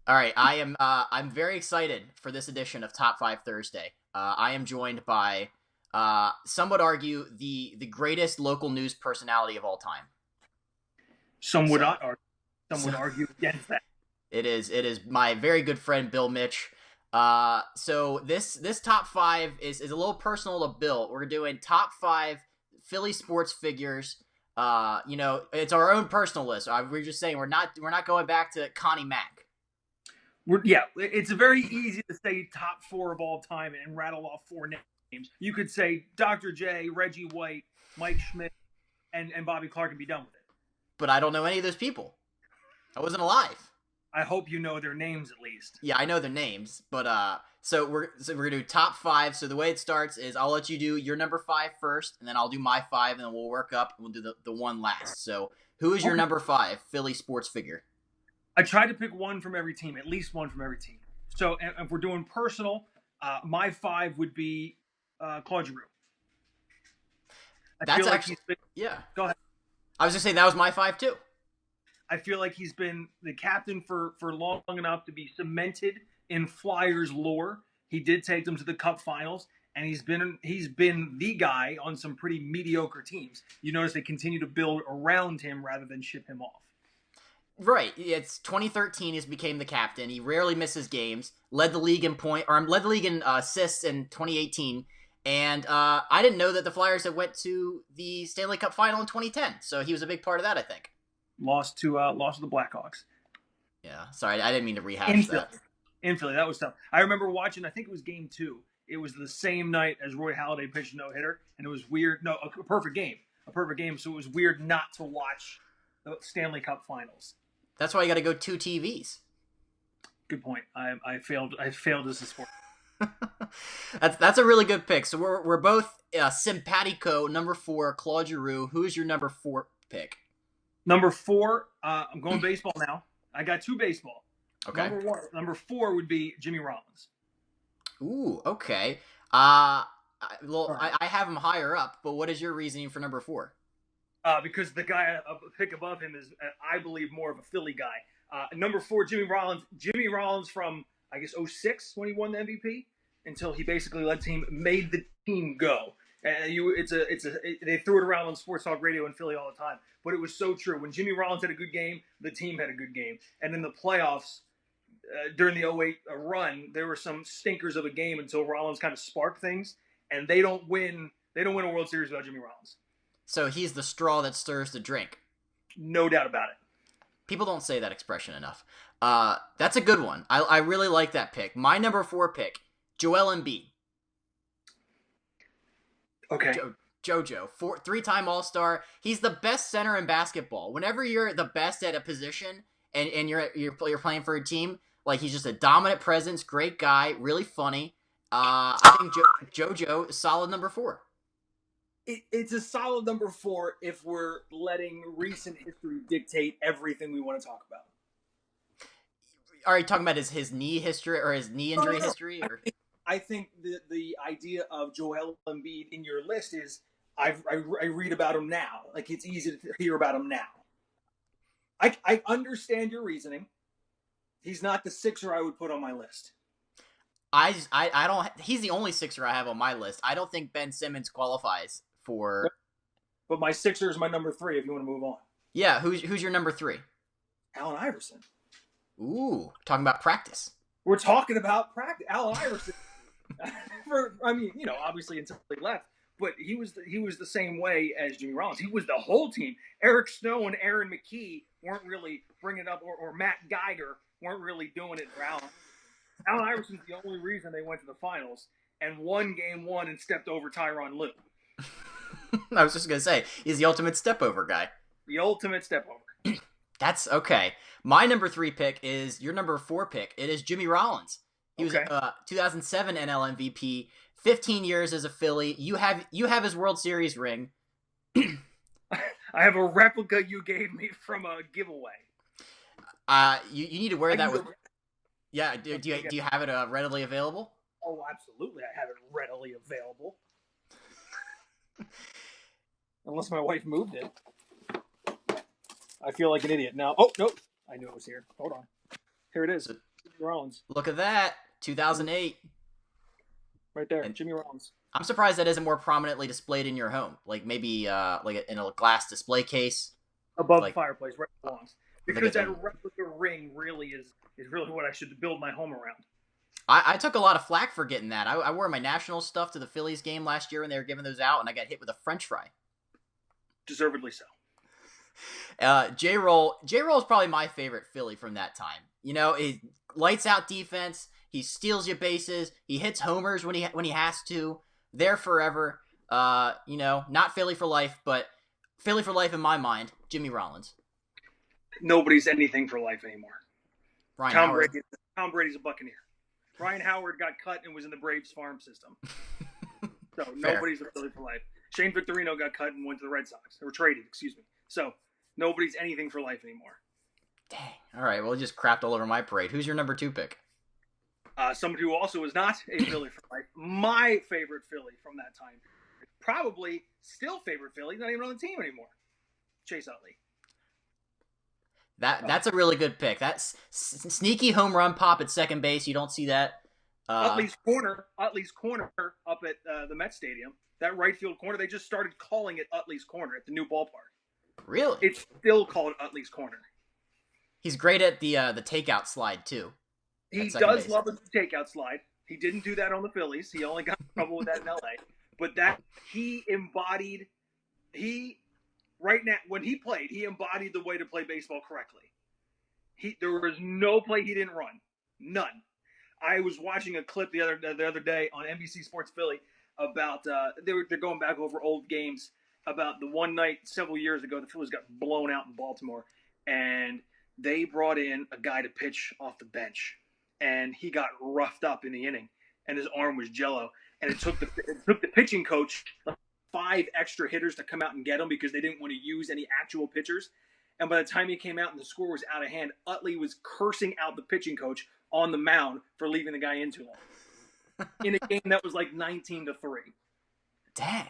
All right, I'm very excited for this edition of Top Five Thursday. I am joined by some would argue the greatest local news personality of all time. Some would So, not argue. Some so would argue against that. it is my very good friend Bill Mich. So this top five is a little personal to Bill. We're doing top five Philly sports figures. It's our own personal list. We're just saying we're not going back to Connie Mack. It's very easy to say top four of all time and rattle off four names. You could say Dr. J, Reggie White, Mike Schmidt, and Bobby Clark and be done with it. But I don't know any of those people. I wasn't alive. I hope you know their names at least. Yeah, I know their names, but so we're gonna do top five. So the way it starts is I'll let you do your number five first, and then I'll do my five, and then we'll work up and we'll do the one last. So who is your Okay. number five Philly sports figure? I tried to pick one from every team, at least one from every team. So if we're doing personal, my five would be Claude Giroux. I That's feel like actually he's been. yeah. Go ahead. I was just saying that was my five too. I feel like he's been the captain for long enough to be cemented in Flyers lore. He did take them to the Cup Finals, and he's been the guy on some pretty mediocre teams. You notice they continue to build around him rather than ship him off. Right. It's 2013. He's became the captain. He rarely misses games. Led the league in led the league in assists in 2018. And I didn't know that the Flyers had went to the Stanley Cup final in 2010. So he was a big part of that, I think. Lost to the Blackhawks Yeah. Sorry, I didn't mean to in rehash Philly. that. In Philly, that was tough. I remember watching. I think it was Game 2. It was the same night as Roy Halladay pitched a no hitter, and it was weird. No, a perfect game. So it was weird not to watch the Stanley Cup Finals. That's why you got to go two TVs. Good point. I failed. I failed as a sport. That's a really good pick. So we're both simpatico. Number four, Claude Giroux. Who is your number four pick? Number four. I'm going baseball now. I got two baseball. Okay. Number four would be Jimmy Rollins. Ooh. Okay. Well, Right. I have him higher up, but what is your reasoning for number four? Because the guy a pick above him is, I believe, more of a Philly guy. Number four, Jimmy Rollins. Jimmy Rollins from I guess '06 when he won the MVP until he basically made the team go. They threw it around on sports talk radio in Philly all the time, but it was so true. When Jimmy Rollins had a good game, the team had a good game, and in the playoffs during the '08 run, there were some stinkers of a game until Rollins kind of sparked things, and they don't win. They don't win a World Series without Jimmy Rollins. So he's the straw that stirs the drink. No doubt about it. People don't say that expression enough. That's a good one. I really like that pick. My number four pick, Joel Embiid. Okay. JoJo, three-time All-Star. He's the best center in basketball. Whenever you're the best at a position and you're playing for a team, like he's just a dominant presence, great guy, really funny. I think JoJo is solid number four. It's a solid number four if we're letting recent history dictate everything we want to talk about. Are you talking about his knee history or his knee injury No. history? Or? I think the idea of Joel Embiid in your list is I read about him now. Like it's easy to hear about him now. I understand your reasoning. He's not the Sixer I would put on my list. I don't. He's the only Sixer I have on my list. I don't think Ben Simmons qualifies for. But my Sixer is my number three if you want to move on. Yeah, who's your number three? Allen Iverson. Ooh, talking about practice. We're talking about practice. Allen Iverson. Obviously until he left, but he was the same way as Jimmy Rollins. He was the whole team. Eric Snow and Aaron McKee weren't really bringing it up, or Matt Geiger weren't really doing it for Allen. Allen Iverson's the only reason they went to the finals and won game one and stepped over Tyronn Lue. I was just gonna say he's the ultimate step over guy. The ultimate step over. That's okay. My number three pick is your number four pick. It is Jimmy Rollins. He was 2007 NL MVP, 15 years as a Philly. You have his World Series ring. I have a replica you gave me from a giveaway. You need to wear that with. Yeah, do you have it readily available? Oh, absolutely. I have it readily available. Unless my wife moved it. I feel like an idiot now. Oh, nope. I knew it was here. Hold on. Here it is. Rollins. Look at that, 2008. Right there, And Jimmy Rollins. I'm surprised that isn't more prominently displayed in your home, like maybe like in a glass display case, Above the like fireplace, where it belongs. like Because that replica ring really is really what I should build my home around. I took a lot of flack for getting that. I wore my national stuff to the Phillies game last year when they were giving those out, and I got hit with a French fry. Deservedly so. J-Roll is probably my favorite Philly from that time. You know, he lights out defense. He steals your bases. He hits homers when he has to. There forever. You know, not Philly for life, but Philly for life in my mind. Jimmy Rollins. Nobody's anything for life anymore. Tom Brady's a Buccaneer. Ryan Howard got cut and was in the Braves farm system. So Fair. nobody's a Philly for life. Shane Victorino got cut and went to the Red Sox. Or traded, excuse me. So nobody's anything for life anymore. Dang. All right, well, just crapped all over my parade. Who's your number 2 pick? Somebody who also is not a Philly for life. My favorite Philly from that time. Probably still favorite Philly, not even on the team anymore. Chase Utley. That's a really good pick. That's sneaky home run pop at second base. You don't see that. Utley's corner up at the Met Stadium. That right field corner, they just started calling it Utley's corner at the new ballpark. Really? It's still called Utley's corner. He's great at the takeout slide too. He does love a takeout slide. He didn't do that on the Phillies. He only got in trouble with that in LA. But that right now, when he played, he embodied the way to play baseball correctly. There was no play he didn't run. None. I was watching a clip the other day on NBC Sports Philly about they're going back over old games about the one night several years ago the Phillies got blown out in Baltimore, and they brought in a guy to pitch off the bench, and he got roughed up in the inning, and his arm was jello, and it took the pitching coach like 5 extra hitters to come out and get him because they didn't want to use any actual pitchers. And by the time he came out and the score was out of hand, Utley was cursing out the pitching coach on the mound for leaving the guy in too long in a game that was like 19-3. Dang.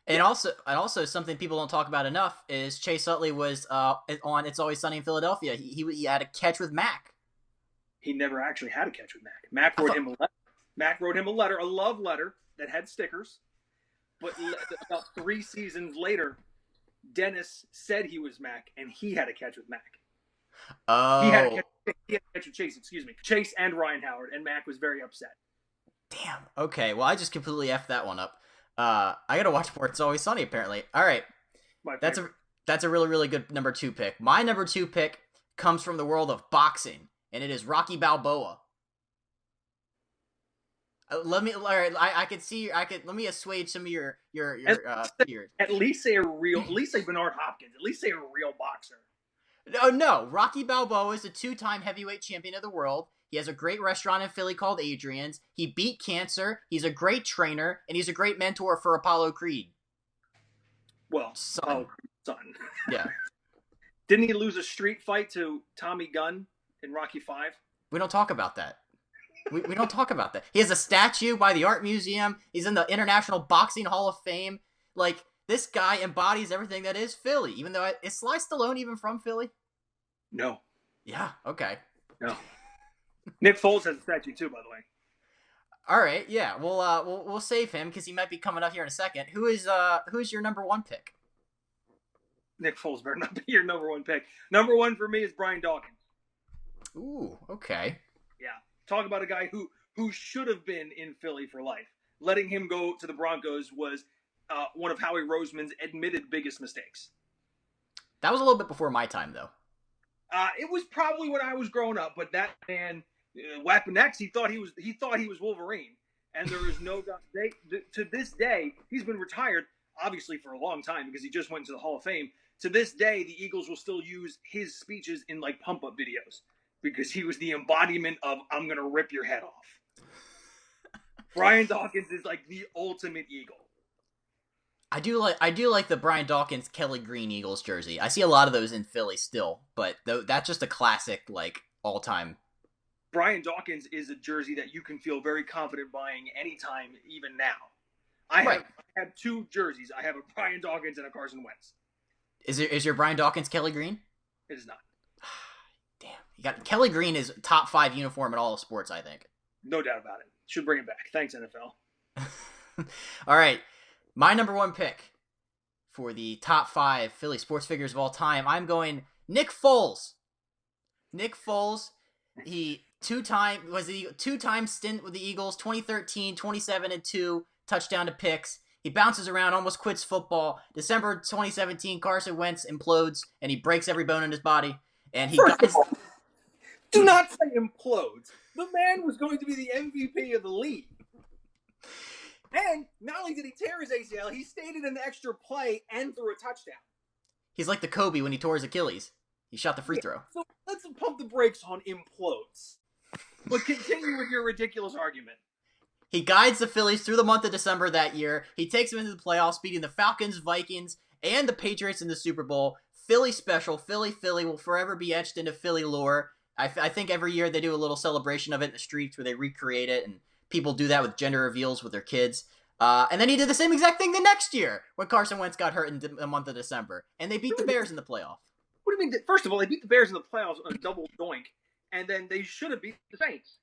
And also something people don't talk about enough is Chase Utley was on It's Always Sunny in Philadelphia. He had a catch with Mac. He never actually had a catch with Mac. Mac wrote him a letter. Mac wrote him a letter, a love letter that had stickers. But about 3 seasons later, Dennis said he was Mac, and he had a catch with Mac. Oh. He had a catch with Chase, excuse me. Chase and Ryan Howard, and Mac was very upset. Damn. Okay, well, I just completely effed that one up. I gotta watch more It's Always Sunny, apparently. All right. That's a really, really good number 2 pick. My number 2 pick comes from the world of boxing, and it is Rocky Balboa. Let me assuage some of your fears. At least say Bernard Hopkins. At least say a real boxer. No. Rocky Balboa is a 2-time heavyweight champion of the world. He has a great restaurant in Philly called Adrian's. He beat cancer. He's a great trainer, and he's a great mentor for Apollo Creed. Well, son. Yeah. Didn't he lose a street fight to Tommy Gunn in Rocky V? We don't talk about that. We don't talk about that. He has a statue by the Art Museum. He's in the International Boxing Hall of Fame. Like, this guy embodies everything that is Philly, even though is Sly Stallone even from Philly? No. Yeah, okay. No. Nick Foles has a statue too, by the way. All right, yeah. We'll save him because he might be coming up here in a second. Who's your number 1 pick? Nick Foles better not be your number 1 pick. Number 1 for me is Brian Dawkins. Ooh, okay. Yeah. Talk about a guy who should have been in Philly for life. Letting him go to the Broncos was one of Howie Roseman's admitted biggest mistakes. That was a little bit before my time, though. It was probably when I was growing up, but that man, Weapon X, he thought he was Wolverine, and there is no doubt. To this day, he's been retired, obviously for a long time because he just went into the Hall of Fame. To this day, the Eagles will still use his speeches in like pump-up videos because he was the embodiment of "I'm gonna rip your head off." Brian Dawkins is like the ultimate Eagle. I do like the Brian Dawkins Kelly Green Eagles jersey. I see a lot of those in Philly still, but that's just a classic, like, all-time. Brian Dawkins is a jersey that you can feel very confident buying anytime, even now. I have 2 jerseys. I have a Brian Dawkins and a Carson Wentz. Is your Brian Dawkins Kelly Green? It is not. Damn. You got Kelly Green is top 5 uniform in all of sports, I think. No doubt about it. Should bring it back. Thanks, NFL. All right, my number 1 pick for the top 5 Philly sports figures of all time. I'm going Nick Foles. Nick Foles, he two-time stint with the Eagles, 2013, 27-2, touchdown to picks. He bounces around, almost quits football. December 2017, Carson Wentz implodes and he breaks every bone in his body. And he First of all, do not say implodes. The man was going to be the MVP of the league. And not only did he tear his ACL, he stayed in an extra play and threw a touchdown. He's like the Kobe when he tore his Achilles. He shot the free throw. So let's pump the brakes on implodes. But continue with your ridiculous argument. He guides the Phillies through the month of December that year. He takes them into the playoffs, beating the Falcons, Vikings, and the Patriots in the Super Bowl. Philly special. Philly will forever be etched into Philly lore. I think every year they do a little celebration of it in the streets where they recreate it, and people do that with gender reveals with their kids. And then he did the same exact thing the next year when Carson Wentz got hurt in the month of December, and they beat the Bears in the playoff. What do you mean? First of all, they beat the Bears in the playoffs on a double doink, and then they should have beat the Saints.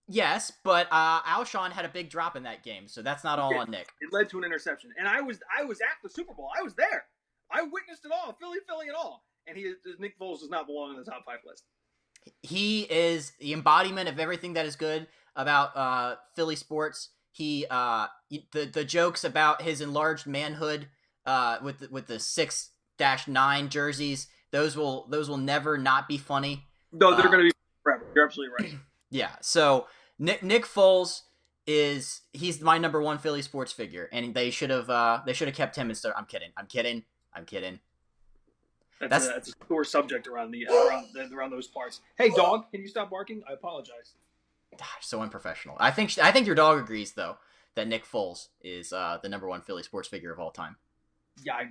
Yes, but Alshon had a big drop in that game, so that's not all on Nick. It led to an interception, and I was at the Super Bowl. I was there. I witnessed it all, Philly and all. And Nick Foles does not belong on the top 5 list. He is the embodiment of everything that is good about Philly sports. The jokes about his enlarged manhood with the 6-9 jerseys, those will never not be funny. No, they're going to be forever. You're absolutely right. Yeah. So Nick Foles he's my number 1 Philly sports figure, and they should have kept him instead. I'm kidding. That's a sore subject around around those parts. Hey, dog, can you stop barking? I apologize. So unprofessional. I think your dog agrees though that Nick Foles is the number 1 Philly sports figure of all time. Yeah,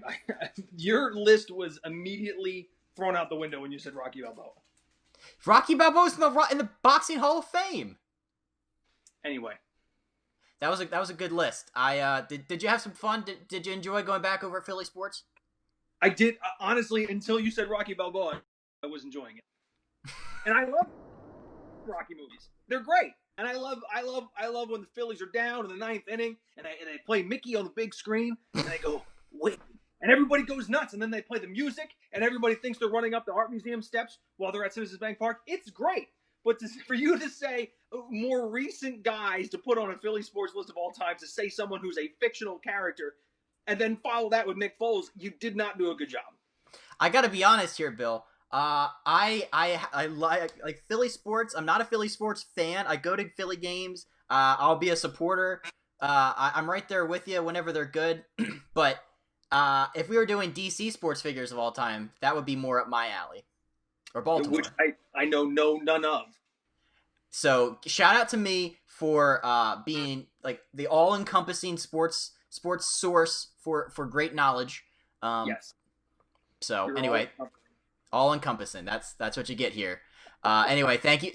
your list was immediately thrown out the window when you said Rocky Balboa. Rocky Balboa's in the Boxing Hall of Fame. Anyway, that was a good list. Did you have some fun? Did you enjoy going back over Philly sports? I did, honestly, until you said Rocky Balboa, I was enjoying it. And I love Rocky movies. They're great. And I love when the Phillies are down in the 9th inning and they play Mickey on the big screen and they go, wait. And everybody goes nuts, and then they play the music and everybody thinks they're running up the Art Museum steps while they're at Citizens Bank Park. It's great. But for you to say more recent guys to put on a Philly sports list of all time, to say someone who's a fictional character and then follow that with Nick Foles, you did not do a good job. I got to be honest here, Bill. I like Philly sports. I'm not a Philly sports fan. I go to Philly games. I'll be a supporter. I'm right there with you whenever they're good. But if we were doing DC sports figures of all time, that would be more up my alley. Or Baltimore. Which I know none of. So shout out to me for being like the all-encompassing sports source for great knowledge. Yes. So anyway, all encompassing. That's what you get here. Anyway, thank you.